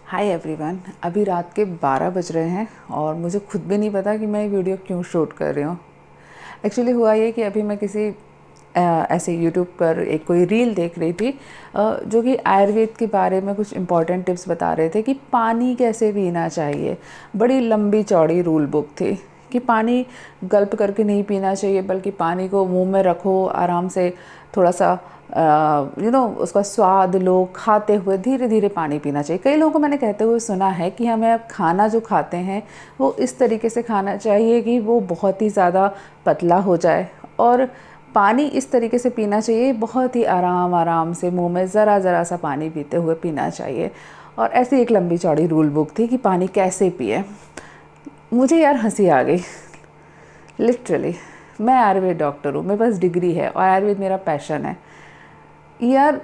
Hi everyone. अभी रात के 12 बज रहे हैं और मुझे खुद भी नहीं पता कि मैं ये वीडियो क्यों शूट कर रही हूँ। एक्चुअली हुआ ये कि अभी मैं किसी ऐसे यूट्यूब पर एक कोई रील देख रही थी जो कि आयुर्वेद के बारे में कुछ इम्पॉर्टेंट टिप्स बता रहे थे कि पानी कैसे पीना चाहिए। बड़ी लंबी चौड़ी रूल बुक थी कि पानी गल्प करके नहीं पीना चाहिए, बल्कि पानी को मुंह में रखो, आराम से थोड़ा सा उसका स्वाद लो, खाते हुए धीरे धीरे पानी पीना चाहिए। कई लोगों को मैंने कहते हुए सुना है कि हमें अब खाना जो खाते हैं वो इस तरीके से खाना चाहिए कि वो बहुत ही ज़्यादा पतला हो जाए, और पानी इस तरीके से पीना चाहिए, बहुत ही आराम आराम से मुंह में ज़रा ज़रा सा पानी पीते हुए पीना चाहिए। और ऐसी एक लंबी चौड़ी रूल बुक थी कि पानी कैसे पिए। मुझे यार हंसी आ गई। लिटरली मैं आयुर्वेद डॉक्टर हूँ, मेरे पास डिग्री है और आयुर्वेद मेरा पैशन है। यार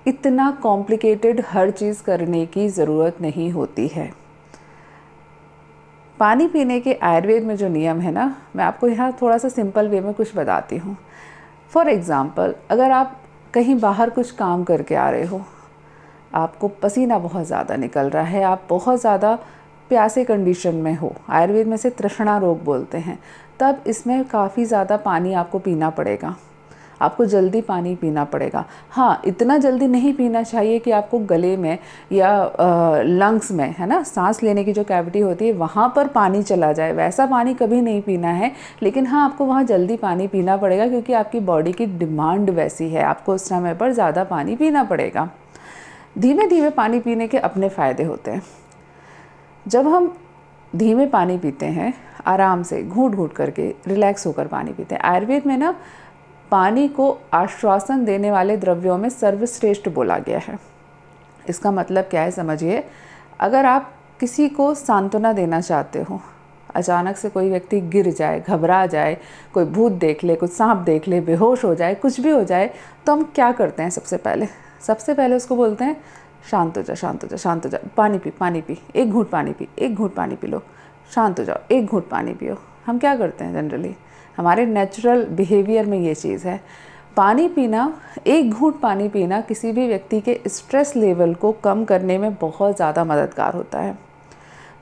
इतना कॉम्प्लिकेटेड हर चीज़ करने की ज़रूरत नहीं होती है। पानी पीने के आयुर्वेद में जो नियम है ना, मैं आपको यहाँ थोड़ा सा सिंपल वे में कुछ बताती हूँ। फॉर एग्ज़ाम्पल, अगर आप कहीं बाहर कुछ काम करके आ रहे हो, आपको पसीना बहुत ज़्यादा निकल रहा है, आप बहुत ज़्यादा प्यासे कंडीशन में हो, आयुर्वेद में से तृष्णा रोग बोलते हैं, तब इसमें काफ़ी ज़्यादा पानी आपको पीना पड़ेगा। आपको जल्दी पानी पीना पड़ेगा। हाँ, इतना जल्दी नहीं पीना चाहिए कि आपको गले में या लंग्स में, है ना, सांस लेने की जो कैविटी होती है वहाँ पर पानी चला जाए, वैसा पानी कभी नहीं पीना है। लेकिन हाँ, आपको वहाँ जल्दी पानी पीना पड़ेगा क्योंकि आपकी बॉडी की डिमांड वैसी है, आपको उस समय पर ज़्यादा पानी पीना पड़ेगा। धीमे धीमे पानी पीने के अपने फ़ायदे होते हैं। जब हम धीमे पानी पीते हैं, आराम से घूंट घूंट करके रिलैक्स होकर पानी पीते हैं, आयुर्वेद में ना पानी को आश्वासन देने वाले द्रव्यों में सर्वश्रेष्ठ बोला गया है। इसका मतलब क्या है समझिए। अगर आप किसी को सांत्वना देना चाहते हो, अचानक से कोई व्यक्ति गिर जाए, घबरा जाए, कोई भूत देख ले, कुछ सांप देख ले, बेहोश हो जाए, कुछ भी हो जाए, तो हम क्या करते हैं? सबसे पहले उसको बोलते हैं शांत हो जा, शांत हो जा, शांत हो जा, पानी पी, एक घूंट पानी पी, एक घूंट पानी पी लो, शांत हो जाओ, एक घूंट पानी पियो। हम क्या करते हैं जनरली? हमारे नेचुरल बिहेवियर में ये चीज़ है। पानी पीना, एक घूंट पानी पीना किसी भी व्यक्ति के स्ट्रेस लेवल को कम करने में बहुत ज़्यादा मददगार होता है।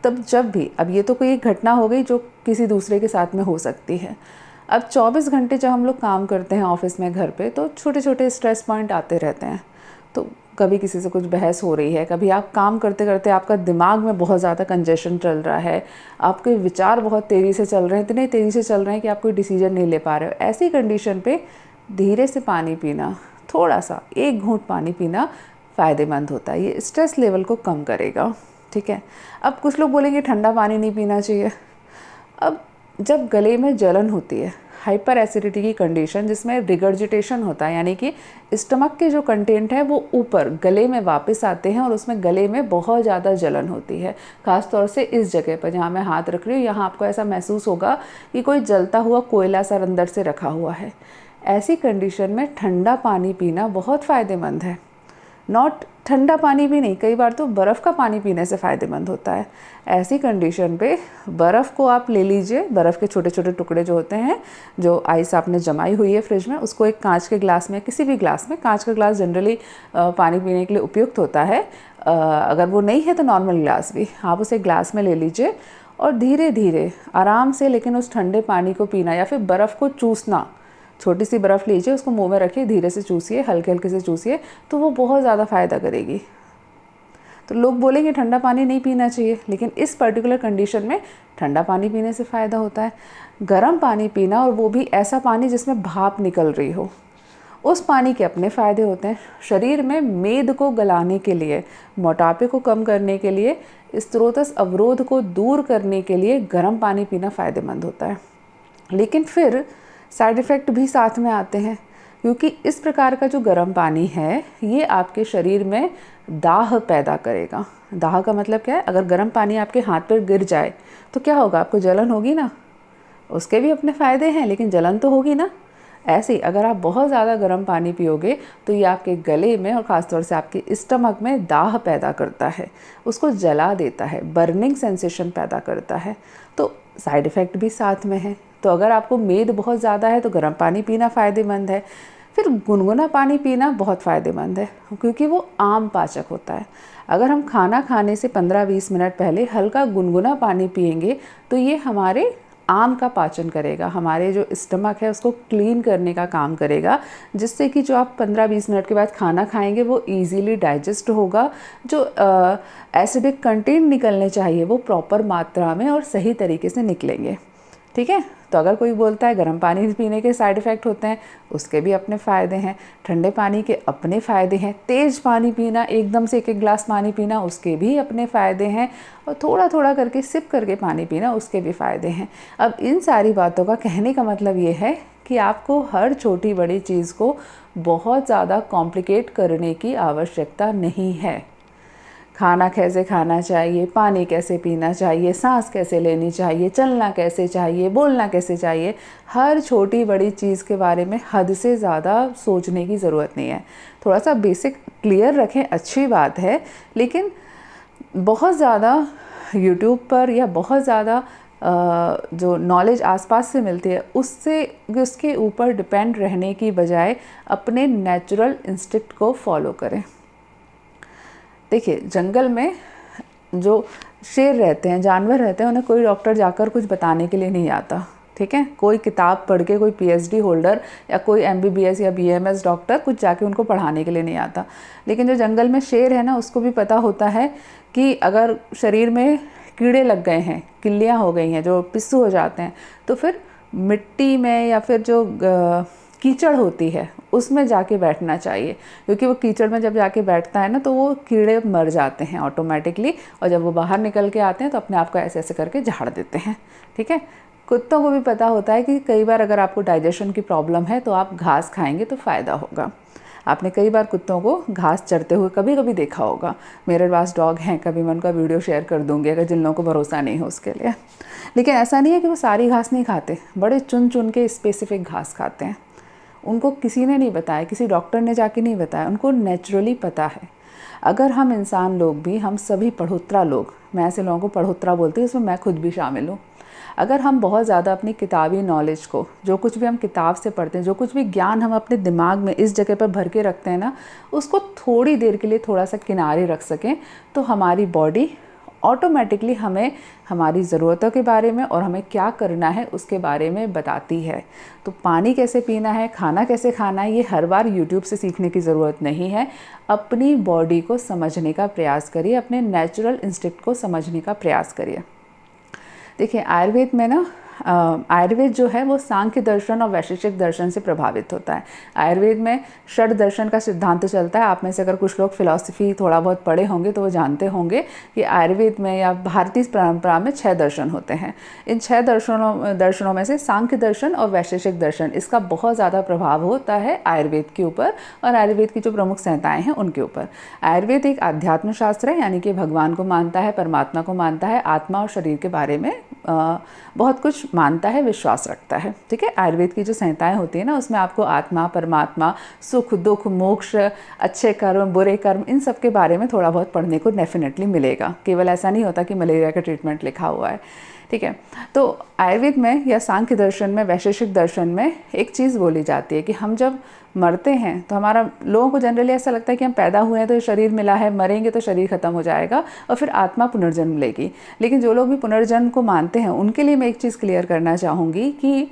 तब जब भी, अब ये तो कोई एक घटना हो गई जो किसी दूसरे के साथ में हो सकती है। अब 24 घंटे जब हम लोग काम करते हैं ऑफिस में, घर पे, तो छोटे छोटे स्ट्रेस पॉइंट आते रहते हैं। तो कभी किसी से कुछ बहस हो रही है, कभी आप काम करते करते आपका दिमाग में बहुत ज़्यादा कंजेशन चल रहा है, आपके विचार बहुत तेज़ी से चल रहे हैं, इतने तेज़ी से चल रहे हैं कि आप कोई डिसीजन नहीं ले पा रहे हो। ऐसी कंडीशन पे धीरे से पानी पीना, थोड़ा सा एक घूंट पानी पीना फ़ायदेमंद होता है। ये स्ट्रेस लेवल को कम करेगा। ठीक है। अब कुछ लोग बोलेंगे ठंडा पानी नहीं पीना चाहिए। अब जब गले में जलन होती है, हाइपर एसिडिटी की कंडीशन, जिसमें रिगर्जिटेशन होता है, यानी कि स्टमक के जो कंटेंट है वो ऊपर गले में वापस आते हैं और उसमें गले में बहुत ज़्यादा जलन होती है। ख़ास तौर से इस जगह पर जहाँ मैं हाथ रख रही हूँ, यहाँ आपको ऐसा महसूस होगा कि कोई जलता हुआ कोयला सा अंदर से रखा हुआ है। ऐसी कंडीशन में ठंडा पानी पीना बहुत फ़ायदेमंद है। नॉट ठंडा पानी भी नहीं, कई बार तो बर्फ़ का पानी पीने से फ़ायदेमंद होता है। ऐसी कंडीशन पे बर्फ़ को आप ले लीजिए, बर्फ़ के छोटे छोटे टुकड़े जो होते हैं, जो आइस आपने जमाई हुई है फ्रिज में, उसको एक कांच के ग्लास में, किसी भी ग्लास में, कांच का ग्लास जनरली पानी पीने के लिए उपयुक्त होता है। अगर वो नहीं है तो नॉर्मल ग्लास भी, आप उसे ग्लास में ले लीजिए और धीरे धीरे आराम से, लेकिन उस ठंडे पानी को पीना, या फिर बर्फ़ को चूसना। छोटी सी बर्फ़ लीजिए, उसको मुंह में रखिए, धीरे से चूसिए, हल्के हल्के से चूसिए, तो वो बहुत ज़्यादा फ़ायदा करेगी। तो लोग बोलेंगे ठंडा पानी नहीं पीना चाहिए, लेकिन इस पर्टिकुलर कंडीशन में ठंडा पानी पीने से फ़ायदा होता है। गर्म पानी पीना, और वो भी ऐसा पानी जिसमें भाप निकल रही हो, उस पानी के अपने फ़ायदे होते हैं। शरीर में मेद को गलाने के लिए, मोटापे को कम करने के लिए, स्त्रोतस अवरोध को दूर करने के लिए गर्म पानी पीना फ़ायदेमंद होता है। लेकिन फिर साइड इफ़ेक्ट भी साथ में आते हैं, क्योंकि इस प्रकार का जो गर्म पानी है ये आपके शरीर में दाह पैदा करेगा। दाह का मतलब क्या है? अगर गर्म पानी आपके हाथ पर गिर जाए तो क्या होगा? आपको जलन होगी ना। उसके भी अपने फ़ायदे हैं, लेकिन जलन तो होगी ना। ऐसे ही अगर आप बहुत ज़्यादा गर्म पानी पियोगे तो ये आपके गले में और ख़ासतौर से आपके स्टमक में दाह पैदा करता है, उसको जला देता है, बर्निंग सेंसेशन पैदा करता है। तो साइड इफ़ेक्ट भी साथ में है। तो अगर आपको मेद बहुत ज़्यादा है तो गर्म पानी पीना फ़ायदेमंद है। फिर गुनगुना पानी पीना बहुत फ़ायदेमंद है क्योंकि वो आम पाचक होता है। अगर हम खाना खाने से 15-20 मिनट पहले हल्का गुनगुना पानी पिएंगे तो ये हमारे आम का पाचन करेगा, हमारे जो स्टमक है उसको क्लीन करने का काम करेगा, जिससे कि जो आप 15-20 मिनट के बाद खाना खाएंगे वो इजीली डाइजेस्ट होगा। जो एसिडिक कंटेंट निकलने चाहिए वो प्रॉपर मात्रा में और सही तरीके से निकलेंगे। ठीक है, तो अगर कोई बोलता है गर्म पानी पीने के साइड इफ़ेक्ट होते हैं, उसके भी अपने फ़ायदे हैं। ठंडे पानी के अपने फ़ायदे हैं। तेज़ पानी पीना, एकदम से एक गिलास पानी पीना, उसके भी अपने फ़ायदे हैं। और थोड़ा थोड़ा करके सिप करके पानी पीना, उसके भी फ़ायदे हैं। अब इन सारी बातों का कहने का मतलब ये है कि आपको हर छोटी बड़ी चीज़ को बहुत ज़्यादा कॉम्प्लिकेट करने की आवश्यकता नहीं है। खाना कैसे खाना चाहिए, पानी कैसे पीना चाहिए, सांस कैसे लेनी चाहिए, चलना कैसे चाहिए, बोलना कैसे चाहिए, हर छोटी बड़ी चीज़ के बारे में हद से ज़्यादा सोचने की ज़रूरत नहीं है। थोड़ा सा बेसिक क्लियर रखें, अच्छी बात है, लेकिन बहुत ज़्यादा यूट्यूब पर या बहुत ज़्यादा जो नॉलेज आसपास से मिलती है उसके ऊपर डिपेंड रहने की बजाय अपने नेचुरल इंस्टिंक्ट को फॉलो करें। देखिए, जंगल में जो शेर रहते हैं, जानवर रहते हैं, उन्हें कोई डॉक्टर जाकर कुछ बताने के लिए नहीं आता। ठीक है, कोई किताब पढ़ के कोई पीएचडी होल्डर या कोई एमबीबीएस या बीएमएस डॉक्टर कुछ जाके उनको पढ़ाने के लिए नहीं आता। लेकिन जो जंगल में शेर है ना, उसको भी पता होता है कि अगर शरीर में कीड़े लग गए हैं, किल्लियाँ हो गई हैं, जो पिस्सू हो जाते हैं, तो फिर मिट्टी में या फिर जो कीचड़ होती है उसमें जाके बैठना चाहिए, क्योंकि वो कीचड़ में जब जाके बैठता है ना तो वो कीड़े मर जाते हैं ऑटोमेटिकली, और जब वो बाहर निकल के आते हैं तो अपने आप को ऐसे ऐसे करके झाड़ देते हैं। ठीक है, कुत्तों को भी पता होता है कि कई बार अगर आपको डाइजेशन की प्रॉब्लम है तो आप घास खाएंगे तो फ़ायदा होगा। आपने कई बार कुत्तों को घास चरते हुए कभी कभी देखा होगा। मेरे पास डॉग हैं, कभी मैं उनका वीडियो शेयर कर दूंगी अगर जिन लोगों को भरोसा नहीं हो उसके लिए। लेकिन ऐसा नहीं है कि वो सारी घास नहीं खाते, बड़े चुन चुन के स्पेसिफिक घास खाते हैं। उनको किसी ने नहीं बताया, किसी डॉक्टर ने जाके नहीं बताया, उनको नेचुरली पता है। अगर हम इंसान लोग भी, हम सभी पढ़ोत्रा लोग, मैं ऐसे लोगों को पढ़ोत्रा बोलती हूँ, उसमें मैं खुद भी शामिल हूँ, अगर हम बहुत ज़्यादा अपनी किताबी नॉलेज को, जो कुछ भी हम किताब से पढ़ते हैं, जो कुछ भी ज्ञान हम अपने दिमाग में इस जगह पर भर के रखते हैं ना, उसको थोड़ी देर के लिए थोड़ा सा किनारे रख सकें तो हमारी बॉडी ऑटोमेटिकली हमें हमारी ज़रूरतों के बारे में और हमें क्या करना है उसके बारे में बताती है। तो पानी कैसे पीना है, खाना कैसे खाना है, ये हर बार यूट्यूब से सीखने की ज़रूरत नहीं है। अपनी बॉडी को समझने का प्रयास करिए, अपने नेचुरल इंस्टिंक्ट को समझने का प्रयास करिए। देखिए, आयुर्वेद में ना आयुर्वेद जो है वो सांख्य दर्शन और वैशेषिक दर्शन से प्रभावित होता है। आयुर्वेद में षड दर्शन का सिद्धांत चलता है। आप में से अगर कुछ लोग फिलॉसफी थोड़ा बहुत पढ़े होंगे तो वो जानते होंगे कि आयुर्वेद में या भारतीय परंपरा में 6 दर्शन होते हैं। इन 6 दर्शनों में से सांख्य दर्शन और वैशेषिक दर्शन, इसका बहुत ज़्यादा प्रभाव होता है आयुर्वेद के ऊपर और आयुर्वेद की जो प्रमुख संहिताएँ हैं उनके ऊपर। आयुर्वेद एक आध्यात्म शास्त्र है, यानी कि भगवान को मानता है, परमात्मा को मानता है, आत्मा और शरीर के बारे में बहुत कुछ मानता है, विश्वास रखता है। ठीक है, आयुर्वेद की जो संहिताएं होती है ना, उसमें आपको आत्मा, परमात्मा, सुख दुख, मोक्ष, अच्छे कर्म, बुरे कर्म, इन सब के बारे में थोड़ा बहुत पढ़ने को डेफिनेटली मिलेगा। केवल ऐसा नहीं होता कि मलेरिया का ट्रीटमेंट लिखा हुआ है। ठीक है, तो आयुर्वेद में या सांख्य दर्शन में, वैशेषिक दर्शन में एक चीज़ बोली जाती है कि हम जब मरते हैं तो हमारा, लोगों को जनरली ऐसा लगता है कि हम पैदा हुए हैं तो शरीर मिला है, मरेंगे तो शरीर खत्म हो जाएगा और फिर आत्मा पुनर्जन्म लेगी। लेकिन जो लोग भी पुनर्जन्म को मानते हैं उनके लिए मैं एक चीज़ क्लियर करना चाहूँगी कि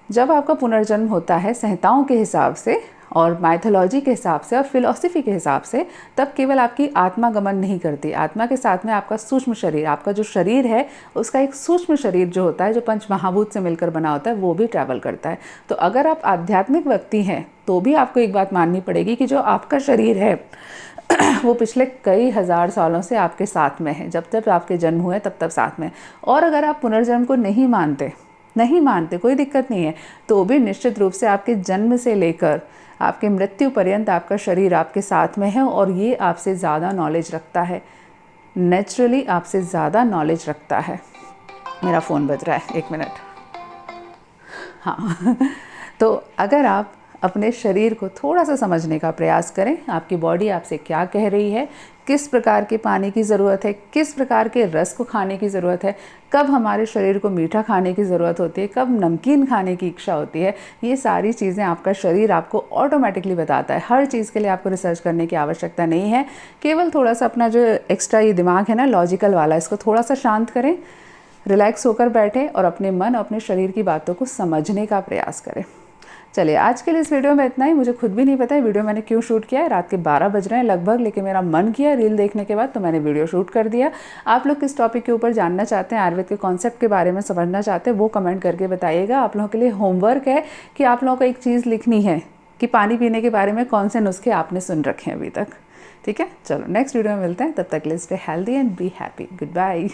जब आपका पुनर्जन्म होता है संहिताओं के हिसाब से और माइथोलॉजी के हिसाब से और फिलॉसफी के हिसाब से, तब केवल आपकी आत्मा गमन नहीं करती, आत्मा के साथ में आपका सूक्ष्म शरीर, आपका जो शरीर है उसका एक सूक्ष्म शरीर जो होता है, जो पंच महाभूत से मिलकर बना होता है, वो भी ट्रैवल करता है। तो अगर आप आध्यात्मिक व्यक्ति हैं तो भी आपको एक बात माननी पड़ेगी कि जो आपका शरीर है वो पिछले कई हज़ार सालों से आपके साथ में है, जब तक आपके जन्म हुए तब तक साथ में। और अगर आप पुनर्जन्म को नहीं मानते, कोई दिक्कत नहीं है, तो भी निश्चित रूप से आपके जन्म से लेकर आपके मृत्यु पर्यंत आपका शरीर आपके साथ में है और ये आपसे ज़्यादा नॉलेज रखता है, नेचुरली आपसे ज़्यादा नॉलेज रखता है। मेरा फ़ोन बज रहा है, 1 मिनट। हाँ तो अगर आप अपने शरीर को थोड़ा सा समझने का प्रयास करें, आपकी बॉडी आपसे क्या कह रही है, किस प्रकार के पानी की ज़रूरत है, किस प्रकार के रस को खाने की ज़रूरत है, कब हमारे शरीर को मीठा खाने की ज़रूरत होती है, कब नमकीन खाने की इच्छा होती है, ये सारी चीज़ें आपका शरीर आपको ऑटोमेटिकली बताता है। हर चीज़ के लिए आपको रिसर्च करने की आवश्यकता नहीं है। केवल थोड़ा सा अपना जो एक्स्ट्रा ये दिमाग है ना लॉजिकल वाला, इसको थोड़ा सा शांत करें, रिलैक्स होकर बैठें और अपने मन और अपने शरीर की बातों को समझने का प्रयास करें। चलिए आज के लिए इस वीडियो में इतना ही। मुझे खुद भी नहीं पता है वीडियो मैंने क्यों शूट किया है, रात के 12 बज रहे हैं लगभग, लेकिन मेरा मन किया रील देखने के बाद तो मैंने वीडियो शूट कर दिया। आप लोग किस टॉपिक के ऊपर जानना चाहते हैं, आयुर्वेद के कॉन्सेप्ट के बारे में समझना चाहते हैं, वो कमेंट करके बताइएगा। आप लोगों के लिए होमवर्क है कि आप लोगों को एक चीज़ लिखनी है कि पानी पीने के बारे में कौन से नुस्खे आपने सुन रखे हैं अभी तक। ठीक है, चलो नेक्स्ट वीडियो में मिलते हैं, तब तक के लिए stay healthy and be happy. Good bye.